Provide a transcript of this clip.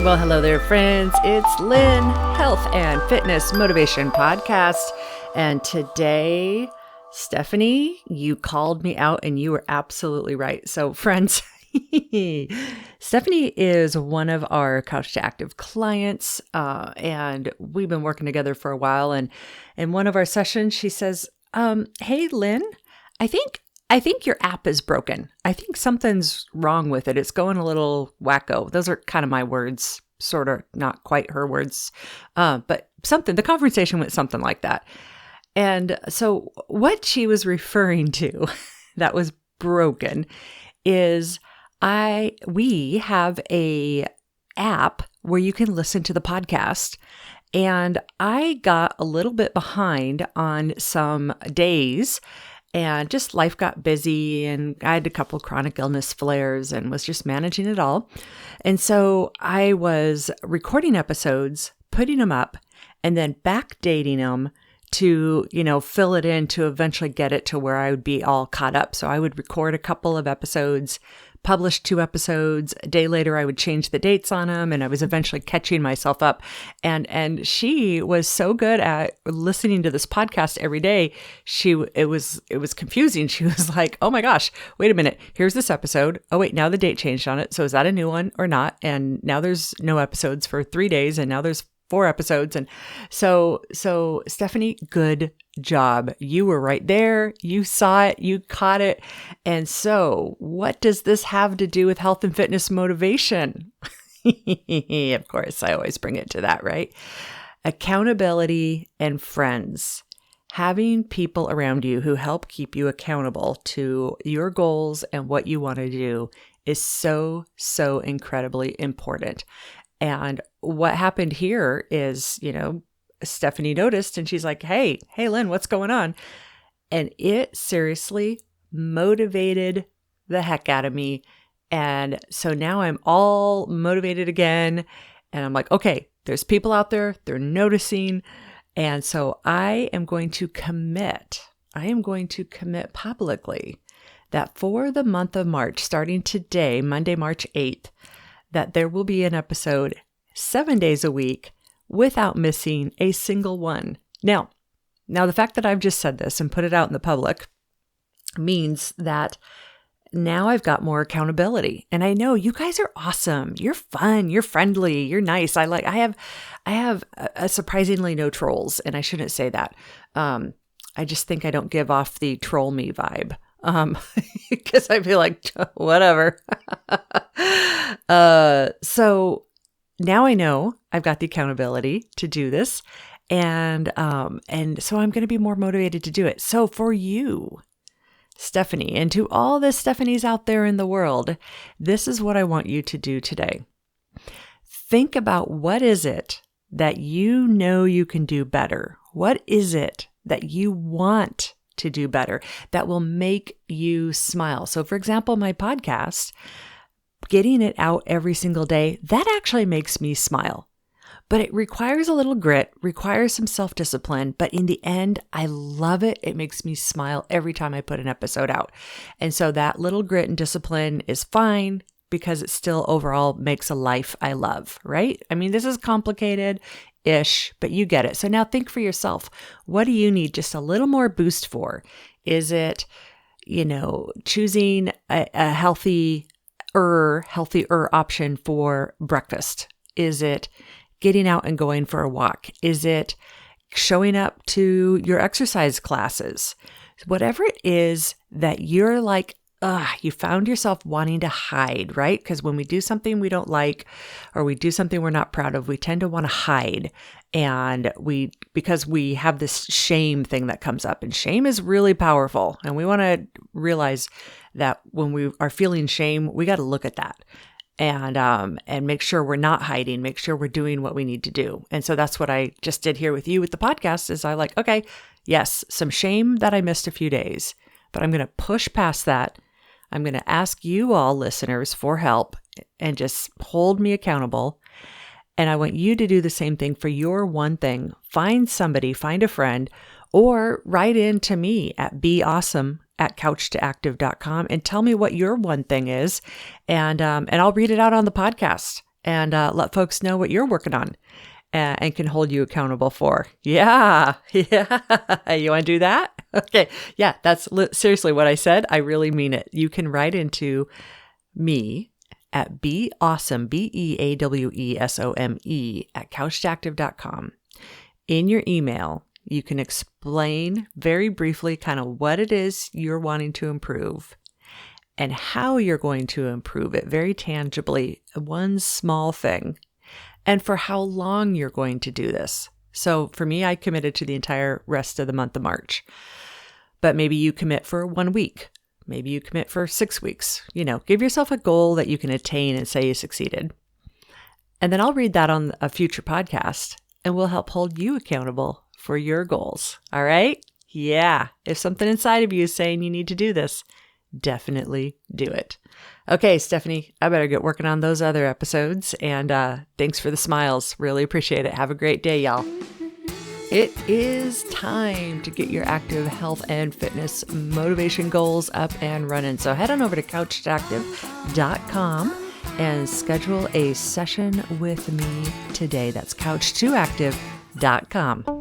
Well, hello there, friends. It's Lynn, Health and Fitness Motivation Podcast. And today, Steffanie, you called me out and you were absolutely right. So, friends, Steffanie is one of our Couch to Active clients, and we've been working together for a while. And in one of our sessions, she says, "Hey, Lynn, I think your app is broken. I think something's wrong with it. It's going a little wacko." Those are kind of my words, sort of, not quite her words, but something. The conversation went something like that. And so what she was referring to that was broken is we have a app where you can listen to the podcast. And I got a little bit behind on some days, and just life got busy, and I had a couple chronic illness flares and was just managing it all. And so I was recording episodes, putting them up, and then backdating them to, fill it in to eventually get it to where I would be all caught up. So I would record a couple of episodes, publish 2 episodes. A day later, I would change the dates on them, and I was eventually catching myself up. And she was so good at listening to this podcast every day. It was confusing. She was like, "Oh my gosh, wait a minute. Here's this episode. Oh wait, now the date changed on it. So is that a new one or not? And now there's no episodes for 3 days, and now there's 4 episodes." And so Steffanie, good job. You were right there. You saw it. You caught it. And so what does this have to do with health and fitness motivation? Of course, I always bring it to that, right? Accountability and friends. Having people around you who help keep you accountable to your goals and what you want to do is so, so incredibly important. And what happened here is, Steffanie noticed and she's like, hey, Lynn, what's going on? And it seriously motivated the heck out of me. And so now I'm all motivated again. And I'm like, okay, there's people out there, they're noticing. And so I am going to commit publicly that for the month of March, starting today, Monday, March 8th, that there will be an episode 7 days a week without missing a single one. Now the fact that I've just said this and put it out in the public means that now I've got more accountability. And I know you guys are awesome. You're fun. You're friendly. You're nice. I have a surprisingly no trolls, and I shouldn't say that. I just think I don't give off the troll me vibe. Because I feel like, whatever. So now I know I've got the accountability to do this. And so I'm going to be more motivated to do it. So for you, Steffanie, and to all the Steffanies out there in the world, this is what I want you to do today. Think about what is it that you know you can do better? What is it that you want to do better that will make you smile? So for example, my podcast, getting it out every single day, that actually makes me smile. But it requires a little grit, requires some self-discipline. But in the end, I love it. It makes me smile every time I put an episode out. And so that little grit and discipline is fine because it still overall makes a life I love, right? I mean, this is complicated-ish, but you get it. So now think for yourself, what do you need just a little more boost for? Is it, choosing a healthier option for breakfast? Is it getting out and going for a walk? Is it showing up to your exercise classes? Whatever it is that you're like, you found yourself wanting to hide, right? Because when we do something we don't like, or we do something we're not proud of, we tend to want to hide. And because we have this shame thing that comes up, and shame is really powerful. And we want to realize that when we are feeling shame, we got to look at that and make sure we're not hiding, make sure we're doing what we need to do. And so that's what I just did here with you with the podcast is okay, yes, some shame that I missed a few days, but I'm going to push past that. I'm going to ask you all listeners for help and just hold me accountable. And I want you to do the same thing for your one thing. Find somebody, find a friend, or write in to me at beawesome@couchtoactive.com and tell me what your one thing is. And I'll read it out on the podcast. and let folks know what you're working on and can hold you accountable for. Yeah. Yeah. You want to do that? Okay. Yeah. That's seriously what I said. I really mean it. You can write into me at beawesome, BEAWESOME at couchedactive.com. In your email, you can explain very briefly kind of what it is you're wanting to improve and how you're going to improve it very tangibly, one small thing, and for how long you're going to do this. So for me, I committed to the entire rest of the month of March, but maybe you commit for 1 week. Maybe you commit for 6 weeks. Give yourself a goal that you can attain and say you succeeded. And then I'll read that on a future podcast and we'll help hold you accountable for your goals. All right? Yeah. If something inside of you is saying you need to do this, definitely do it. Okay, Steffanie, I better get working on those other episodes. And thanks for the smiles. Really appreciate it. Have a great day, y'all. It is time to get your active health and fitness motivation goals up and running. So head on over to couchedactive.com and schedule a session with me today. That's couch2active.com.